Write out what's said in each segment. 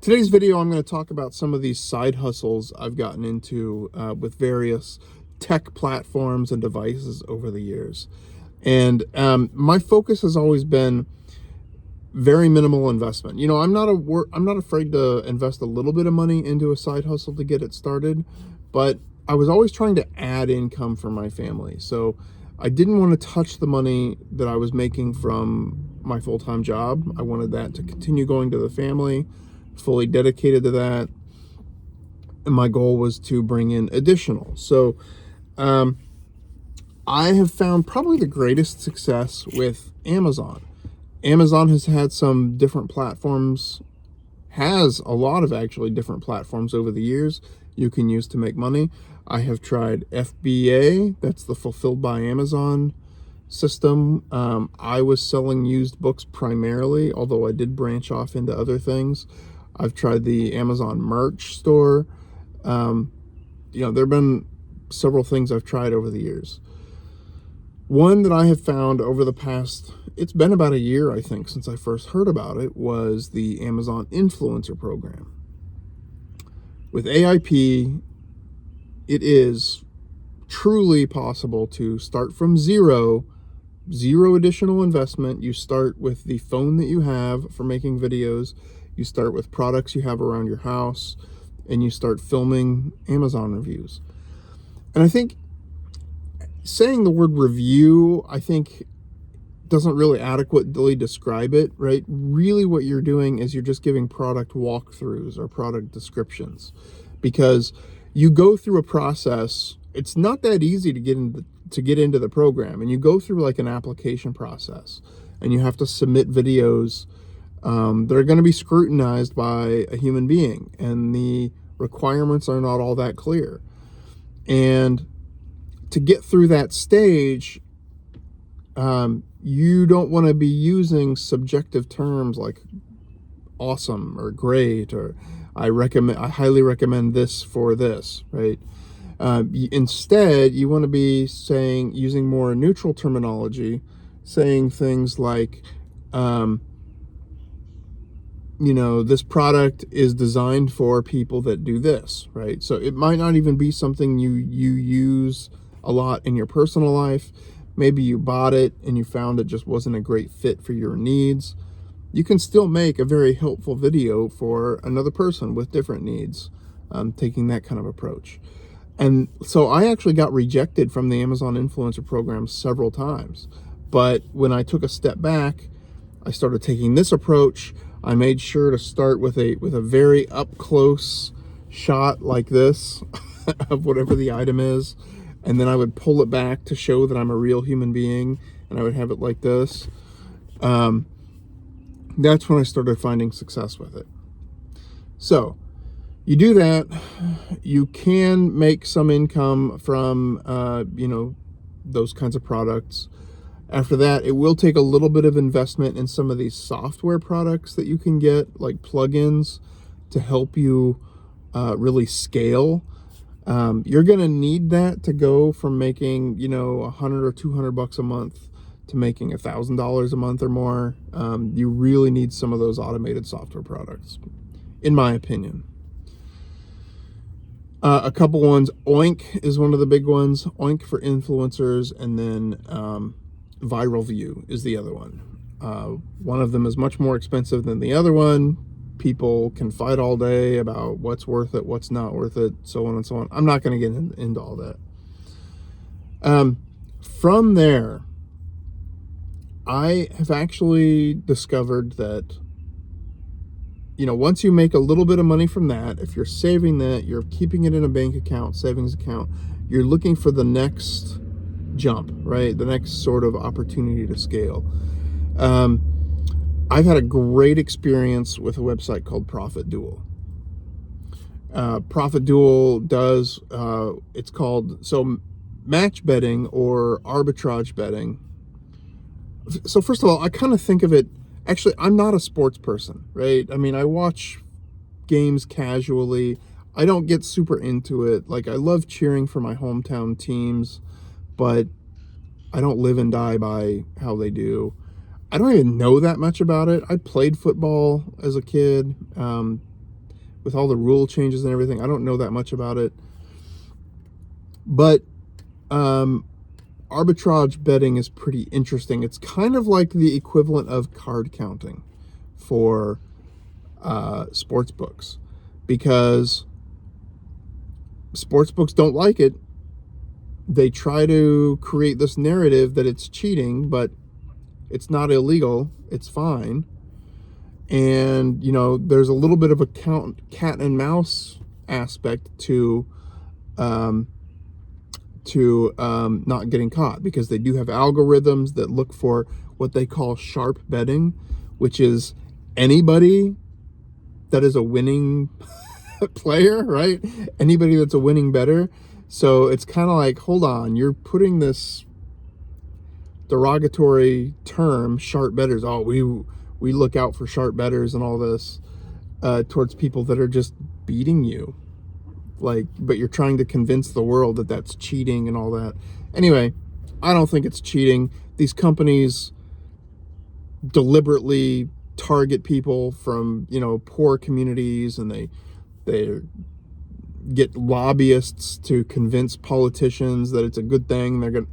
Today's video, I'm going to talk about some of these side hustles I've gotten into with various tech platforms and devices over the years. And my focus has always been very minimal investment. You know, I'm not afraid to invest a little bit of money into a side hustle to get it started, but I was always trying to add income for my family. So I didn't want to touch the money that I was making from my full-time job. I wanted that to continue going to the family, fully dedicated to that. And my goal was to bring in additional. So I have found probably the greatest success with Amazon. Amazon has had some different platforms, has a lot of actually different platforms over the years you can use to make money. I have tried FBA, that's the Fulfilled by Amazon system. I was selling used books primarily, although I did branch off into other things. I've tried the Amazon merch store. There have been several things I've tried over the years. One that I have found over the past, it's been about a year, I think, since I first heard about it, was the Amazon Influencer Program. With AIP, it is truly possible to start from zero additional investment. You start with the phone that you have for making videos. You start with products you have around your house, and you start filming Amazon reviews. And I think saying the word review, I think, doesn't really adequately describe it, right? Really what you're doing is you're just giving product walkthroughs or product descriptions, because you go through a process. It's not that easy to get into the program, and you go through like an application process, and you have to submit videos that are going to be scrutinized by a human being, and the requirements are not all that clear. And to get through that stage, you don't want to be using subjective terms like awesome or great or I highly recommend this for this, right? Instead, you want to be using more neutral terminology, saying things like, this product is designed for people that do this, right? So it might not even be something you use a lot in your personal life. Maybe you bought it and you found it just wasn't a great fit for your needs. You can still make a very helpful video for another person with different needs, taking that kind of approach. And so I actually got rejected from the Amazon Influencer Program several times. But when I took a step back, I started taking this approach. I made sure to start with a very up close shot like this of whatever the item is. And then I would pull it back to show that I'm a real human being, and I would have it like this. That's when I started finding success with it. So you do that, you can make some income from, those kinds of products. After that, it will take a little bit of investment in some of these software products that you can get, like plugins, to help you really scale. You're going to need that to go from making, $100 or $200 a month to making $1,000 a month or more. You really need some of those automated software products, in my opinion. A couple ones. Oink is one of the big ones. Oink for influencers, and then Viral View is the other one. One of them is much more expensive than the other one. People can fight all day about what's worth it, what's not worth it, so on and so on. I'm not going to get into all that. From there, I have actually discovered that, once you make a little bit of money from that, if you're saving that, you're keeping it in a bank account, savings account, you're looking for the next jump, right? The next sort of opportunity to scale. I've had a great experience with a website called ProfitDuel. ProfitDuel does, it's called, match betting or arbitrage betting. So first of all, I kind of think of it, actually, I'm not a sports person, right? I mean, I watch games casually. I don't get super into it. Like, I love cheering for my hometown teams, but I don't live and die by how they do. I don't even know that much about it. I played football as a kid. with all the rule changes and everything. I don't know that much about it. But arbitrage betting is pretty interesting. It's kind of like the equivalent of card counting for sports books, because sports books don't like it. They try to create this narrative that it's cheating, but it's not illegal. It's fine. And, you know, there's a little bit of a cat and mouse aspect to not getting caught, because they do have algorithms that look for what they call sharp betting, which is anybody that is a winning player, right? Anybody that's a winning bettor. So it's kind of like, hold on, you're putting this derogatory term, sharp bettors. Oh, we look out for sharp bettors and all this towards people that are just beating you. Like, but you're trying to convince the world that that's cheating and all that. Anyway, I don't think it's cheating. These companies deliberately target people from, you know, poor communities, and they get lobbyists to convince politicians that it's a good thing. They're going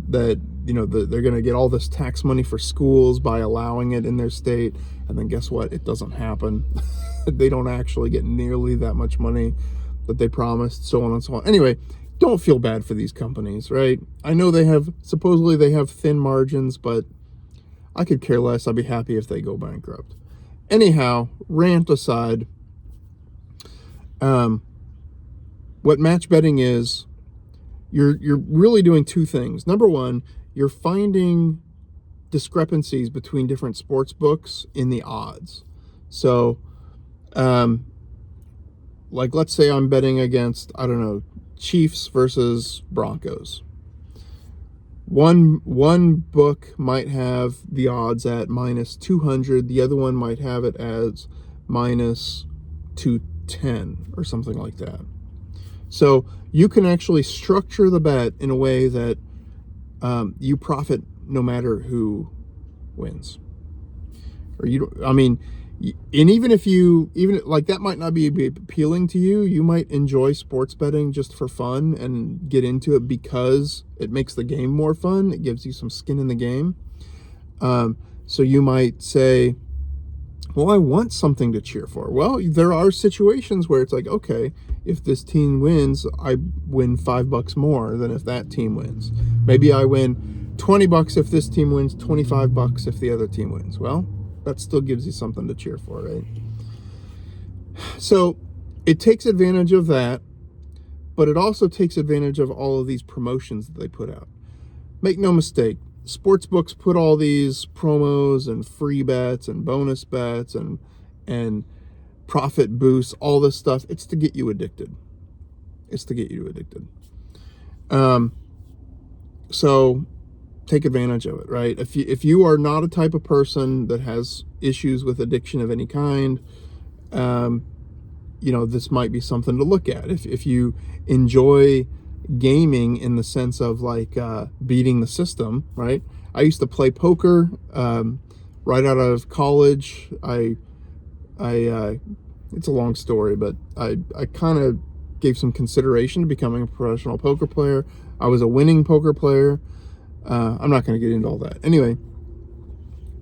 to get all this tax money for schools by allowing it in their state. And then guess what? It doesn't happen. They don't actually get nearly that much money that they promised, so on and so on. Anyway, don't feel bad for these companies, right? I know supposedly they have thin margins, but I could care less. I'd be happy if they go bankrupt. Anyhow, rant aside, what match betting is, you're really doing two things. Number one, you're finding discrepancies between different sports books in the odds. So, like, let's say I'm betting against, I don't know, Chiefs versus Broncos. One book might have the odds at minus 200. The other one might have it as minus 210 or something like that. So you can actually structure the bet in a way that you profit no matter who wins. Or and even like that might not be appealing to you, you might enjoy sports betting just for fun and get into it because it makes the game more fun. It gives you some skin in the game. So you might say, well, I want something to cheer for. Well, there are situations where it's like, okay, if this team wins, I win $5 more than if that team wins. Maybe I win $20 if this team wins, $25 if the other team wins. Well, that still gives you something to cheer for, right? So it takes advantage of that, but it also takes advantage of all of these promotions that they put out. Make no mistake, sports books put all these promos and free bets and bonus bets and profit boosts, all this stuff. It's to get you addicted. So take advantage of it, right? If you are not a type of person that has issues with addiction of any kind, this might be something to look at. If you enjoy gaming in the sense of like beating the system, right? I used to play poker right out of college. It's a long story, but I kind of gave some consideration to becoming a professional poker player. I was a winning poker player. I'm not going to get into all that. Anyway,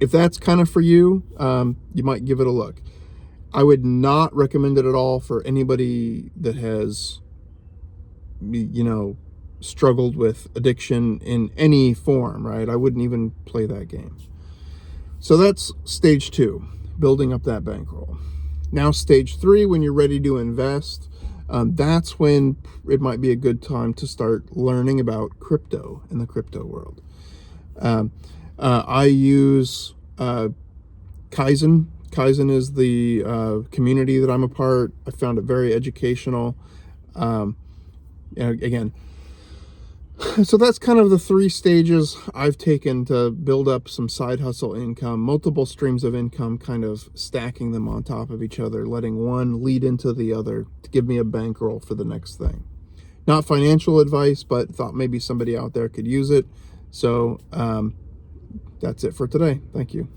if that's kind of for you, you might give it a look. I would not recommend it at all for anybody that has, struggled with addiction in any form, right? I wouldn't even play that game. So that's stage 2, building up that bankroll. Now, stage 3, when you're ready to invest, that's when it might be a good time to start learning about crypto in the crypto world. I use Kaizen. Kaizen is the community that I'm a part. I found it very educational. Again, so that's kind of the 3 stages I've taken to build up some side hustle income, multiple streams of income, kind of stacking them on top of each other, letting one lead into the other to give me a bankroll for the next thing. Not financial advice, but thought maybe somebody out there could use it. So that's it for today. Thank you.